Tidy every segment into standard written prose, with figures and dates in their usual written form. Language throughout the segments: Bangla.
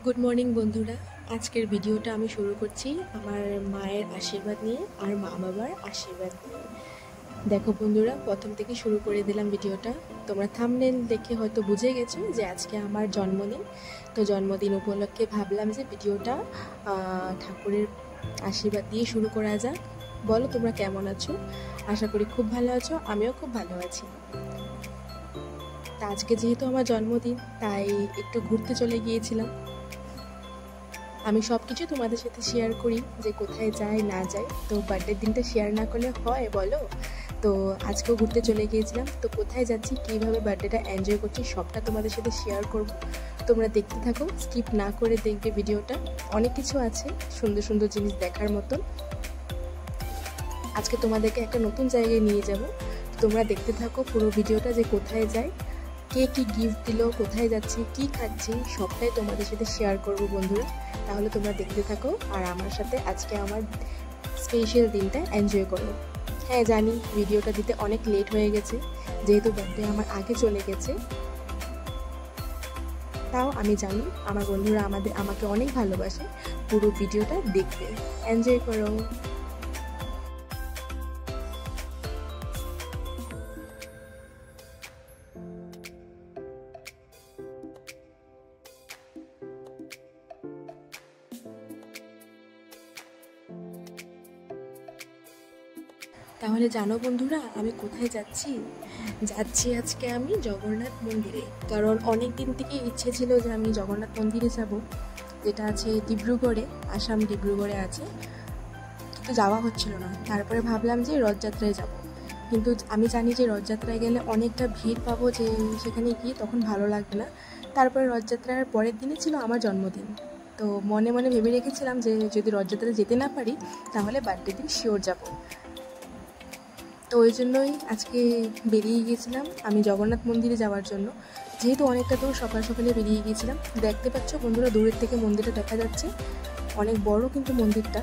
গুড মর্নিং বন্ধুরা। আজকের ভিডিওটা আমি শুরু করছি আমার মায়ের আশীর্বাদ নিয়ে আর মা বাবার আশীর্বাদ নিয়ে। দেখো বন্ধুরা, প্রথম থেকে শুরু করে দিলাম ভিডিওটা। তোমরা থাম্বনেল দেখে হয়তো বুঝে গেছো যে আজকে আমার জন্মদিন। তো জন্মদিন উপলক্ষে ভাবলাম যে ভিডিওটা ঠাকুরের আশীর্বাদ দিয়ে শুরু করা যাক। বলো তোমরা কেমন আছো? আশা করি খুব ভালো আছো, আমিও খুব ভালো আছি। তা আজকে যেহেতু আমার জন্মদিন, তাই একটু ঘুরতে চলে গিয়েছিলাম। আমি সব কিছু তোমাদের সাথে শেয়ার করি, যে কোথায় যাই না যাই। তো বার্থডের দিনটা শেয়ার না করলে হয় বলো? তো আজকেও ঘুরতে চলে গিয়েছিলাম। তো কোথায় যাচ্ছি, কীভাবে বার্থডেটা এনজয় করছি, সবটা তোমাদের সাথে শেয়ার করব। তোমরা দেখতে থাকো, স্কিপ না করে দেখবে ভিডিওটা। অনেক কিছু আছে, সুন্দর সুন্দর জিনিস দেখার মতন। আজকে তোমাদেরকে একটা নতুন জায়গায় নিয়ে যাব। তোমরা দেখতে থাকো পুরো ভিডিওটা, যে কোথায় যাই, কে কী গিফট দিল, কোথায় যাচ্ছি, কি খাচ্ছি, সবটাই তোমাদের সাথে শেয়ার করব বন্ধুরা। তাহলে তোমরা দেখতে থাকো আর আমার সাথে আজকে আমার স্পেশাল দিনটা এনজয় করো। হ্যাঁ জানি, ভিডিওটা দিতে অনেক লেট হয়ে গেছে, যেহেতু বার্থডে আমার আগে চলে গেছে। তাও আমি জানি আমার বন্ধুরা আমাকে অনেক ভালোবাসে। পুরো ভিডিওটা দেখবে, এনজয় করো। তাহলে জানো বন্ধুরা আমি কোথায় যাচ্ছি? আজকে আমি জগন্নাথ মন্দিরে। কারণ অনেক দিন থেকে ইচ্ছে ছিল যে আমি জগন্নাথ মন্দিরে যাব, যেটা আছে ডিব্রুগড়ে, আসাম ডিব্রুগড়ে আছে। কিন্তু যাওয়া হচ্ছিল না। তারপরে ভাবলাম যে রথযাত্রায় যাব, কিন্তু আমি জানি যে রথযাত্রায় গেলে অনেকটা ভিড় পাবো, যে সেখানে গিয়ে তখন ভালো লাগবে না। তারপরে রথযাত্রার পরের দিনই ছিল আমার জন্মদিন। তো মনে মনে ভেবে রেখেছিলাম যে যদি রথযাত্রায় যেতে না পারি, তাহলে বার্থডে দিন শিওর যাব। তো ওই জন্যই আজকে বেরিয়ে গিয়েছিলাম আমি জগন্নাথ মন্দিরে যাওয়ার জন্য। যেহেতু অনেকটা দূর, সকাল সকালে বেরিয়ে গিয়েছিলাম। দেখতে পাচ্ছ বন্ধুরা, দূরের থেকে মন্দিরটা দেখা যাচ্ছে, অনেক বড় কিন্তু মন্দিরটা।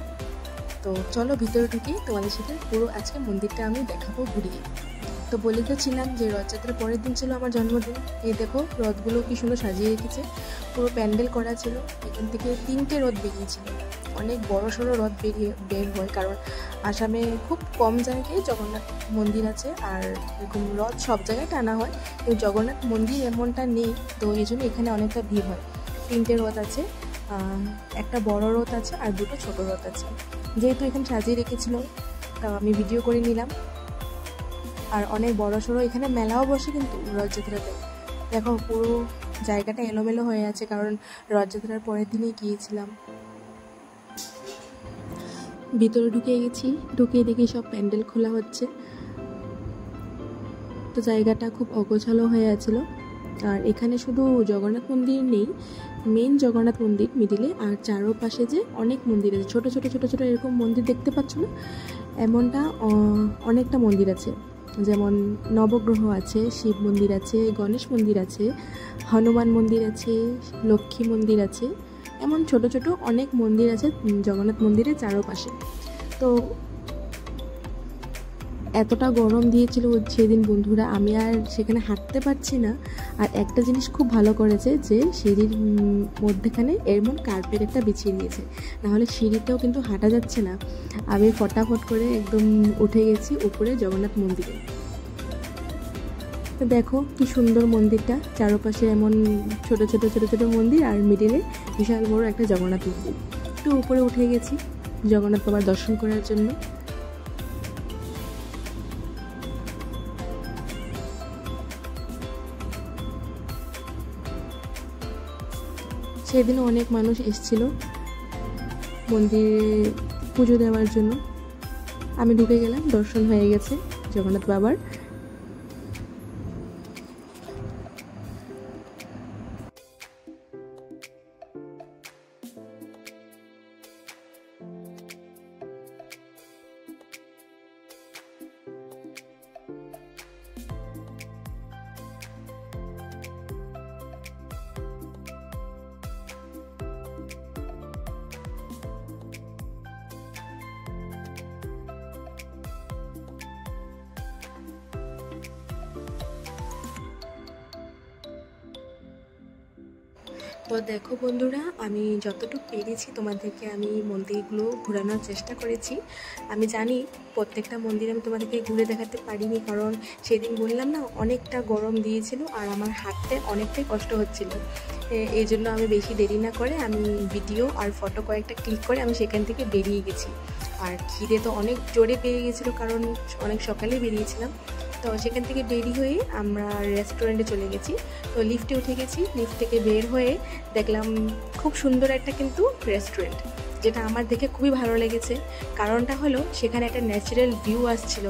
তো চলো ভিতরে ঢুকি, তোমাদের সাথে পুরো আজকে মন্দিরটা আমি দেখাবো ঘুরিয়ে। তো বলে তো ছিলাম যে রথযাত্রার পরের দিন ছিল আমার জন্মদিন। এই দেখো রথগুলো কি সুন্দর সাজিয়ে রেখেছে, পুরো প্যান্ডেল করা ছিল। এখান থেকে 3টে রথ বেরিয়েছিল। অনেক বড় সড়ো রথ বের হয়, কারণ আসামে খুব কম জায়গায় জগন্নাথ মন্দির আছে, আর এরকম রথ সব জায়গায় টানা হয়, কিন্তু জগন্নাথ মন্দির এমনটা নেই। তো এই জন্য এখানে অনেকটা ভিড় হয়। 3টে রথ আছে, একটা বড় রথ আছে আর 2টো ছোট রথ আছে। যেহেতু এখানে সাজিয়ে রেখেছিল, তা আমি ভিডিও করে নিলাম। আর অনেক বড় সড়ো এখানে মেলাও বসে কিন্তু রথযাত্রাতে। দেখো পুরো জায়গাটা এলোমেলো হয়ে আছে, কারণ রথযাত্রার পরের দিনেই গিয়েছিলাম। ভিতরে ঢুকে দেখি সব প্যান্ডেল খোলা হচ্ছে। তো জায়গাটা খুব অগোছালো হয়ে আছিল। আর এখানে শুধু জগন্নাথ মন্দির নেই, মেন জগন্নাথ মন্দির মিডিলে, আর চারোপাশে যে অনেক মন্দির আছে, ছোট ছোট ছোট ছোট এরকম মন্দির দেখতে পাচ্ছ না, এমনটা অনেকটা মন্দির আছে। যেমন নবগ্রহ আছে, শিব মন্দির আছে, গণেশ মন্দির আছে, হনুমান মন্দির আছে, লক্ষ্মী মন্দির আছে, এমন ছোট ছোট অনেক মন্দির আছে জগন্নাথ মন্দিরের চারপাশে। তো এতটা গরম দিয়েছিল সেদিন বন্ধুরা, আমি আর সেখানে হাঁটতে পারছি না। আর একটা জিনিস খুব ভালো করেছে, যে সিঁড়ির মধ্যেখানে এমন কার্পেট একটা বিছিয়ে দিয়েছে, নাহলে সিঁড়িতেও কিন্তু হাঁটা যাচ্ছে না। আমি ফটাফট করে একদম উঠে গেছি উপরে জগন্নাথ মন্দিরে। তো দেখো কি সুন্দর মন্দিরটা, চারপাশে এমন ছোট ছোট ছোট ছোট মন্দির, আর মিডিলে বিশাল বড় একটা জগন্নাথ মন্দির। একটু উপরে উঠে গেছি জগন্নাথ বাবার দর্শন করার জন্য। সেদিনও অনেক মানুষ এসেছিল মন্দিরে পুজো দেওয়ার জন্য। আমি ঢুকে গেলাম, দর্শন হয়ে গেছে জগন্নাথ বাবার। তো দেখো বন্ধুরা, আমি যতটুকু পেরেছি তোমাদেরকে আমি মন্দিরগুলো ঘোরানোর চেষ্টা করেছি। আমি জানি প্রত্যেকটা মন্দির আমি তোমাদেরকে ঘুরে দেখাতে পারিনি, কারণ সেদিন বললাম না অনেকটা গরম দিয়েছিল আর আমার হাঁটতে অনেকটাই কষ্ট হচ্ছিল। এই জন্য আমি বেশি দেরি না করে আমি ভিডিও আর ফটো কয়েকটা ক্লিক করে আমি সেখান থেকে বেরিয়ে গেছি। আর খিদে তো অনেক জোরে পেয়ে গেছিলো, কারণ অনেক সকালে বেরিয়েছিলাম। তো সেখান থেকে বেরিয়ে হয়ে আমরা রেস্টুরেন্টে চলে গেছি। তো লিফটে উঠে গেছি, লিফট থেকে বের হয়ে দেখলাম খুব সুন্দর একটা কিন্তু রেস্টুরেন্ট, যেটা আমার দেখে খুবই ভালো লেগেছে। কারণটা হলো সেখানে একটা ন্যাচারাল ভিউ আসছিল।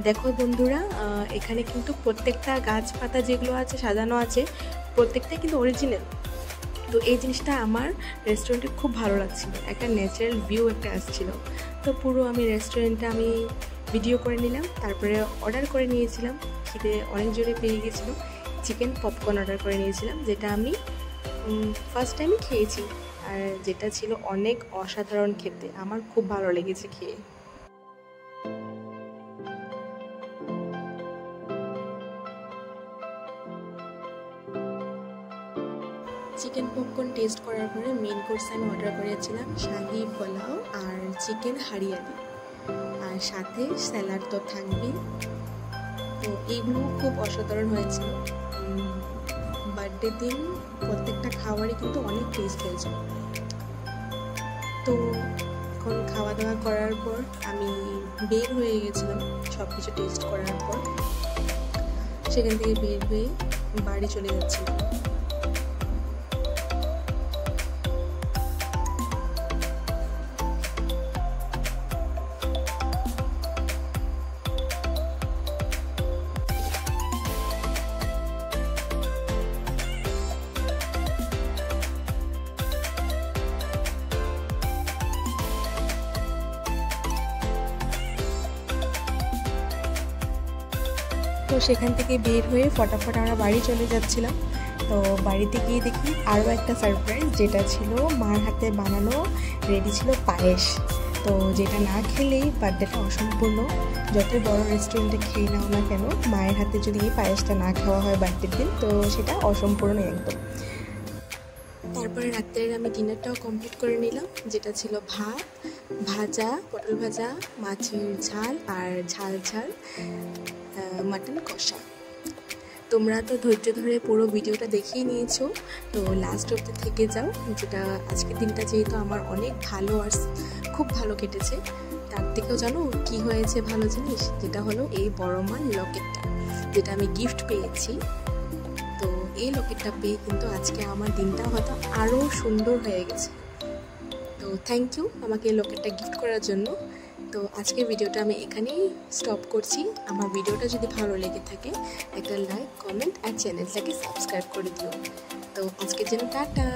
দেখো বন্ধুরা, এখানে কিন্তু প্রত্যেকটা গাছপাতা যেগুলো আছে সাজানো আছে প্রত্যেকটাই কিন্তু অরিজিনাল। তো এই জিনিসটা আমার রেস্টুরেন্টে খুব ভালো লাগছিল, একটা ন্যাচারাল ভিউ একটা আসছিল। তো পুরো আমি রেস্টুরেন্টটা আমি ভিডিও করে নিলাম, তারপরে অর্ডার করে নিয়েছিলাম। খিদে অনেক জোরে পেয়ে গেছিলো। চিকেন পপকর্ন অর্ডার করে নিয়েছিলাম, যেটা আমি ফার্স্ট টাইমই খেয়েছি, আর যেটা ছিল অনেক অসাধারণ খেতে, আমার খুব ভালো লেগেছে খেয়ে। চিকেন পপকর্ন টেস্ট করার পরে মেন কোর্সে আমি অর্ডার করেছিলাম শাহি পোলাও আর চিকেন হারিয়ালি, আর সাথে স্যালাড তো থাকবেই। তো এইগুলো খুব অসাধারণ হয়েছিল। বার্থডে দিন প্রত্যেকটা খাবারই কিন্তু অনেক টেস্ট হয়েছে। তো এখন খাওয়া দাওয়া করার পর আমি বের হয়ে গেছিলাম সব কিছু টেস্ট করার পর। সেখান থেকে বের হয়ে বাড়ি চলে যাচ্ছিলাম। তো সেখান থেকে বের হয়ে ফটাফট আমরা বাড়ি চলে যাচ্ছিলাম। তো বাড়িতে গিয়ে দেখি আরও একটা সারপ্রাইজ, যেটা ছিল মার হাতে বানানো রেডি ছিল পায়েস। তো যেটা না খেলেই বার্থডেটা অসম্পূর্ণ। যতই বড় রেস্টুরেন্টে খেয়ে নাও না কেন, মায়ের হাতে যদি এই পায়েসটা না খাওয়া হয় বার্থডের দিন, তো সেটা অসম্পূর্ণ একদম। তারপরে রাত্রের আমি ডিনারটাও কমপ্লিট করে নিলাম, যেটা ছিল ভাত, ভাজা, পটল ভাজা, মাছের ঝাল আর ঝাল ঝাল মাটন কষা। তোমরা তো ধৈর্য ধরে পুরো ভিডিওটা দেখিয়ে নিয়েছো, তো লাস্ট অবধি থেকে যাও। যেটা আজকের দিনটা যেহেতু আমার অনেক ভালো আর খুব ভালো কেটেছে, তার থেকেও জানো কি হয়েছে ভালো জিনিস, যেটা হলো এই বড় মার লকেটটা, যেটা আমি গিফট পেয়েছি। তো এই লকেটটা পেয়ে কিন্তু আজকে আমার দিনটা হয়তো আরও সুন্দর হয়ে গেছে। তো থ্যাংক ইউ আমাকে এই লকেটটা গিফট করার জন্য। তো আজকের ভিডিওটা আমি এখানেই স্টপ করছি। আমার ভিডিওটা যদি ভালো লেগে থাকে একটা লাইক, কমেন্ট আর চ্যানেলটাকে সাবস্ক্রাইব করে দিও। তো আজকের জন্য টাটা।